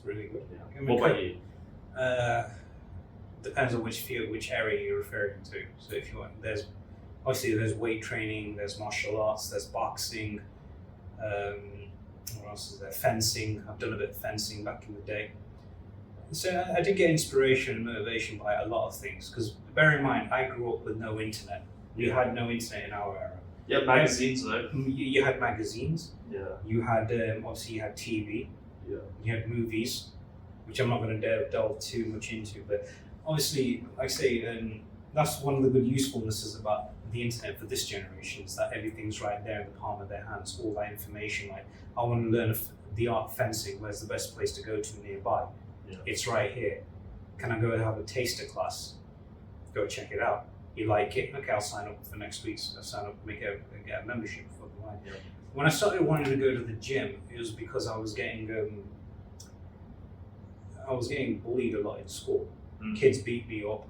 really good. Yeah. What about you? Depends on which field, which area you're referring to. So if you want, there's weight training, there's martial arts, there's boxing. What else is there? Fencing. I've done a bit of fencing back in the day. So I did get inspiration and motivation by a lot of things. Because bear in mind, I grew up with no internet. We had no internet in our era. Yeah, magazines though. You had magazines. Yeah. You had obviously you had TV. Yeah. You had movies, which I'm not going to delve too much into, but obviously, like I say, that's one of the good usefulnesses about the internet for this generation is that everything's right there in the palm of their hands. All that information, like I want to learn the art of fencing. Where's the best place to go to nearby? Yeah. It's right here. Can I go and have a taster class? Go check it out. You like it? Okay, I'll sign up for next week's. I'll sign up, get a membership for the line. Yeah. When I started wanting to go to the gym, it was because I was getting bullied a lot in school. Kids beat me up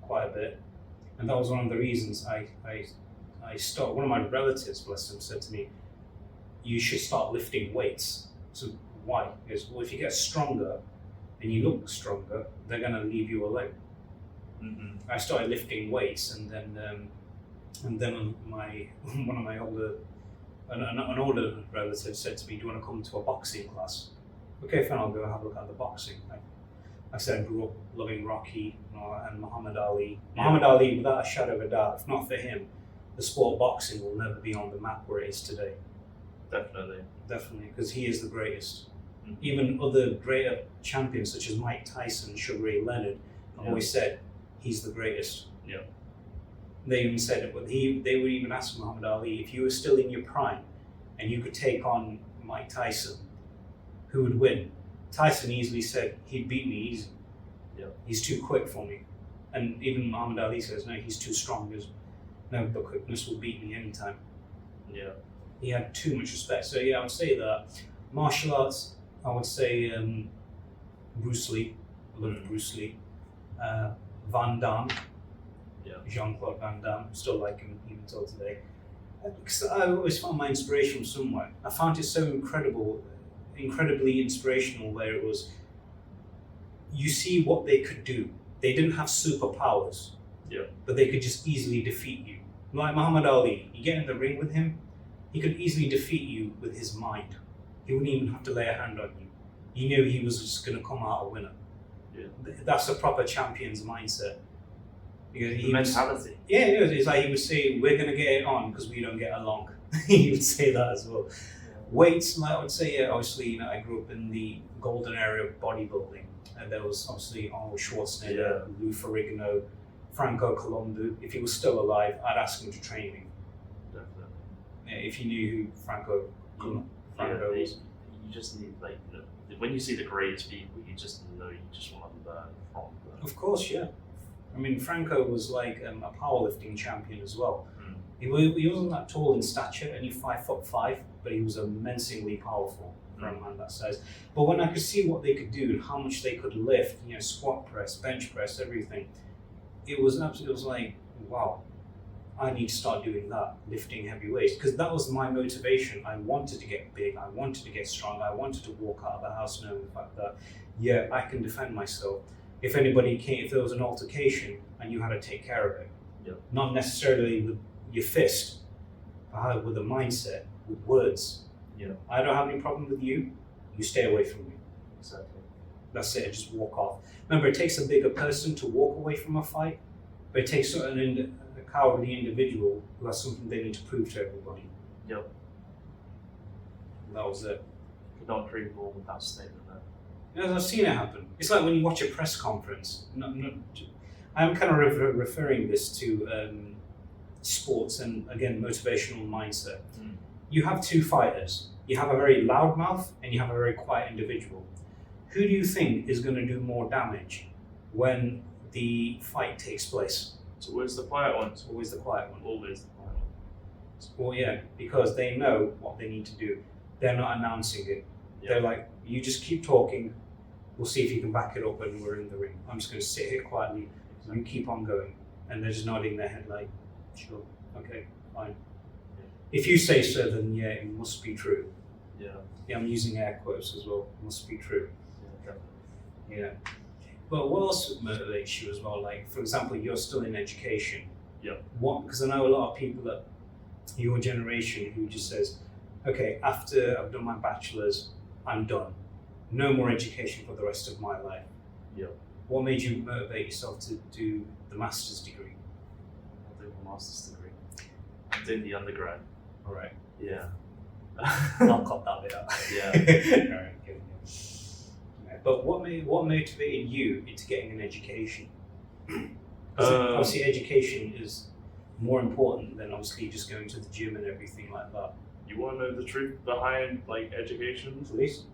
quite a bit, and that was one of the reasons I started. One of my relatives, bless him, said to me, "You should start lifting weights." So why? Because well, if you get stronger and you look stronger, they're gonna leave you alone. I started lifting weights, and then one of my an older relative said to me, "Do you want to come to a boxing class?" Okay, fine, I'll go have a look at the boxing. Like I said, I grew up loving Rocky and Muhammad Ali. Yeah. Muhammad Ali, without a shadow of a doubt, if not for him, the sport of boxing will never be on the map where it is today. Definitely, because he is the greatest. Even other greater champions such as Mike Tyson, Sugar Ray Leonard, have always said he's the greatest. Yeah. They even said it, but they would even ask Muhammad Ali, if you were still in your prime and you could take on Mike Tyson, who would win? Tyson easily said he'd beat me easy. Yeah. He's too quick for me. And even Muhammad Ali says, no, he's too strong. No, the quickness will beat me anytime. Yeah. He had too much respect. So yeah, I would say that. Martial arts, I would say Bruce Lee. I love Bruce Lee. Van Damme. Yeah. Jean-Claude Van Damme. Still like him even till today. Because I always found my inspiration from somewhere. I found it so incredibly inspirational, where it was, you see what they could do. They didn't have superpowers, but they could just easily defeat you. Like Muhammad Ali, you get in the ring with him, he could easily defeat you with his mind. He wouldn't even have to lay a hand on you. You knew he was just going to come out a winner. Yeah. That's a proper champion's mindset. Because mentality. It's like he would say, we're going to get it on because we don't get along. He would say that as well. Weights, like I would say, obviously, I grew up in the golden era of bodybuilding, and there was obviously Arnold Schwarzenegger, Lou Ferrigno, Franco Columbu. If he was still alive, I'd ask him to train me. Definitely. If you knew who Franco was. You just need, when you see the greatest people, you just know you just want to learn from them. Of course, yeah. I mean, Franco was like a powerlifting champion as well. He wasn't that tall in stature, only 5'5", but he was immensely powerful for a man that size. But when I could see what they could do and how much they could lift, squat press, bench press, everything, it was like, wow, I need to start doing that, lifting heavy weights, because that was my motivation. I wanted to get big, I wanted to get strong, I wanted to walk out of the house knowing the fact that, I can defend myself. If there was an altercation, I knew how to take care of it. Not necessarily with your fist, but with a mindset, with words. I don't have any problem with you, you stay away from me. Exactly. That's it, just walk off. Remember, it takes a bigger person to walk away from a fight, but it takes a cowardly individual who has something they need to prove to everybody. Yep. That was it. Could not agree more with that statement there. I've seen it happen. It's like when you watch a press conference. I'm kind of referring this to sports and, again, motivational mindset. You have two fighters. You have a very loud mouth and you have a very quiet individual. Who do you think is going to do more damage when the fight takes place? It's always the quiet one. It's always the quiet one. Always the quiet one. Well, yeah, because they know what they need to do. They're not announcing it. They're like, you just keep talking. We'll see if you can back it up when we're in the ring. I'm just going to sit here quietly. You keep on going. And they're just nodding their head like, sure, okay, fine. If you say so, then it must be true. Yeah. I'm using air quotes as well. It must be true. Yeah. But what else motivates you as well? Like, for example, you're still in education. Yeah. What? Because I know a lot of people that your generation who just says, okay, after I've done my bachelor's, I'm done. No more education for the rest of my life. Yeah. What made you motivate yourself to do the master's degree? I'm doing my master's degree. I'm doing the undergrad. All right. Yeah. I'll cut that bit out. Yeah. All right, good. Yeah. But what motivated you into getting an education? 'Cause obviously education is more important than obviously just going to the gym and everything like that. You want to know the truth behind like education? Please.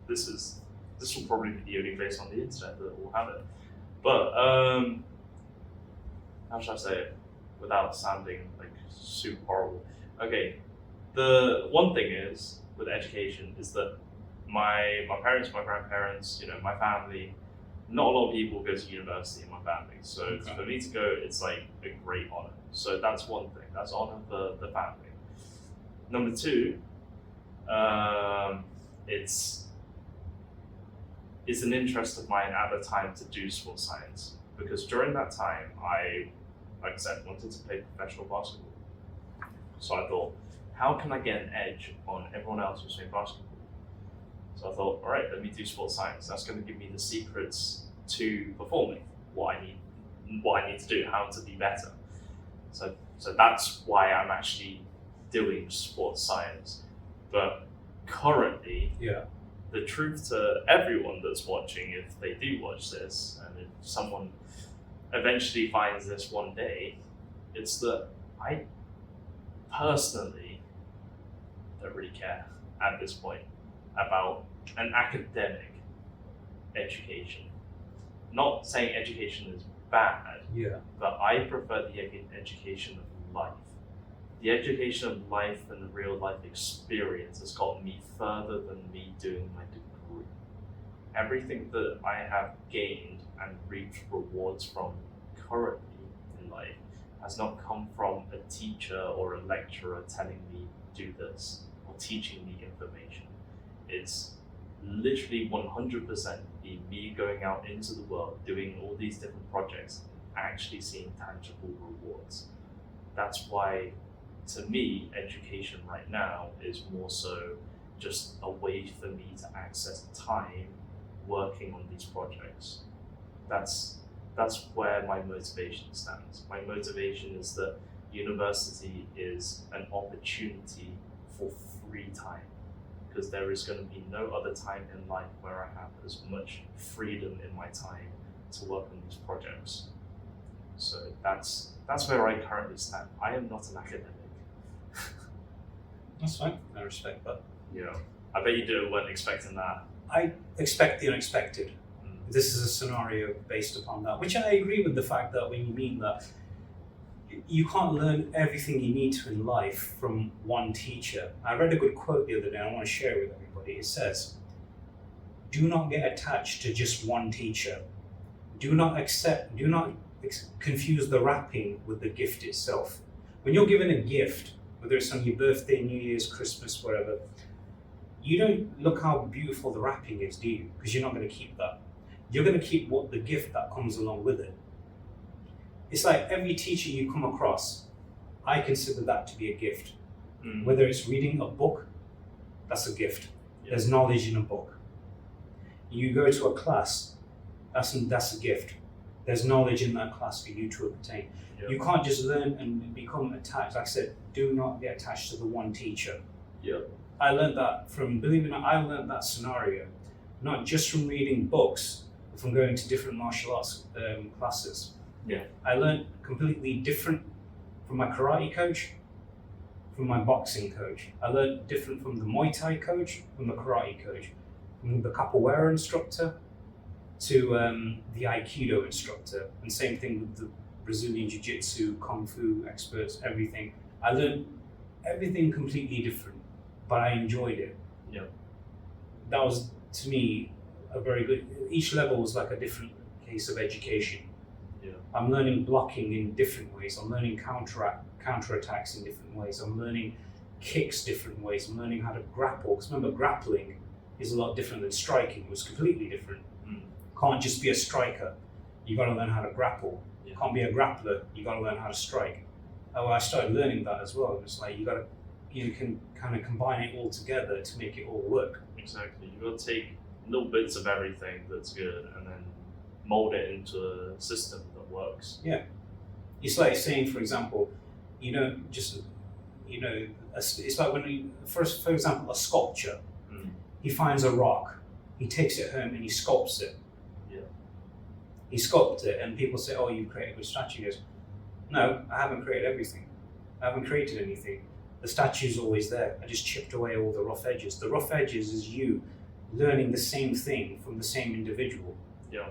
This will probably be the only place on the internet that will have it. But how should I say it without sounding like super horrible? Okay, the one thing is with education is that my parents, my grandparents, you know, my family, not a lot of people go to university in my family. So Okay. for me to go, it's like a great honor. So that's one thing. That's honor for the family. Number two, it's an interest of mine at the time to do sports science, because during that time like I said, wanted to play professional basketball. So I thought, how can I get an edge on everyone else who's playing basketball? So I thought, all right, let me do sports science. That's going to give me the secrets to performing, what I need to do, how to be better. So that's why I'm actually doing sports science. But currently, Yeah. the truth to everyone that's watching, if they do watch this, and if someone eventually finds this one day, it's that I personally don't really care at this point about an academic education. Not saying education is bad, Yeah. but I prefer the education of life. The education of life and the real life experience has got me further than me doing my degree. Everything that I have gained and reaped rewards from currently in life has not come from a teacher or a lecturer telling me do this or teaching me information. It's literally 100% be me going out into the world, doing all these different projects, actually seeing tangible rewards. That's why, to me, education right now is more so just a way for me to access time working on these projects. That's where my motivation stands. My motivation is that university is an opportunity for free time, because there is going to be no other time in life where I have as much freedom in my time to work on these projects. So that's where I currently stand. I am not an academic. That's fine. I respect that. Yeah, I bet you weren't expecting that. I expect the unexpected. This is a scenario based upon that, which I agree with the fact that when you mean that you can't learn everything you need to in life from one teacher. I read a good quote the other day, I want to share it with everybody. It says, do not get attached to just one teacher. Do not confuse the wrapping with the gift itself. When you're given a gift, whether it's on your birthday, New Year's, Christmas, whatever, you don't look how beautiful the wrapping is, do you? Because you're not going to keep that. You're going to keep what the gift that comes along with it. It's like every teacher you come across, I consider that to be a gift. Whether it's reading a book, that's a gift. Yeah. There's knowledge in a book. You go to a class, that's a gift. There's knowledge in that class for you to obtain. Yeah. You can't just learn and become attached. Like I said, do not get attached to the one teacher. Yeah. I learned that believe it or not, I learned that scenario, not just from reading books, but from going to different martial arts classes. Yeah. I learned completely different from my karate coach, from my boxing coach. I learned different from the Muay Thai coach, from the karate coach, from the capoeira instructor to the Aikido instructor, and same thing with the Brazilian Jiu-Jitsu, Kung Fu experts, everything. I learned everything completely different, but I enjoyed it. Yeah. That was, to me, a very good, each level was like a different case of education. Yeah. I'm learning blocking in different ways. I'm learning counterattacks in different ways. I'm learning kicks different ways. I'm learning how to grapple. Because remember, grappling is a lot different than striking. It was completely different. Mm. Can't just be a striker. You got to learn how to grapple. Yeah. Can't be a grappler. You got to learn how to strike. Oh, I started learning that as well. It's like you can kind of combine it all together to make it all work. Exactly. You got to take little bits of everything that's good and then mold it into a system that works. Yeah. It's like saying, for example, you don't just, it's like when for example, a sculpture. Mm. He finds a rock, he takes it home and he sculpts it. Yeah. He sculpted it, and people say, "Oh, you created a good statue." He goes, "No, I haven't created everything. I haven't created anything. The statue's always there. I just chipped away all the rough edges. The rough edges is you learning the same thing from the same individual. Yeah.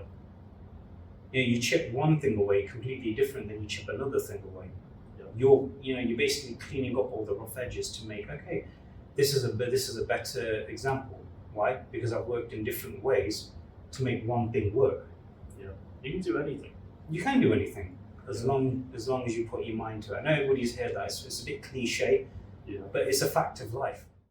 You chip one thing away completely different than you chip another thing away. Yeah. You're basically cleaning up all the rough edges to make, okay, this is a better example. Why? Because I've worked in different ways to make one thing work. Yeah. You can do anything. You can do anything as long as you put your mind to it. I know everybody's heard that. It's a bit cliche, Yeah. but it's a fact of life.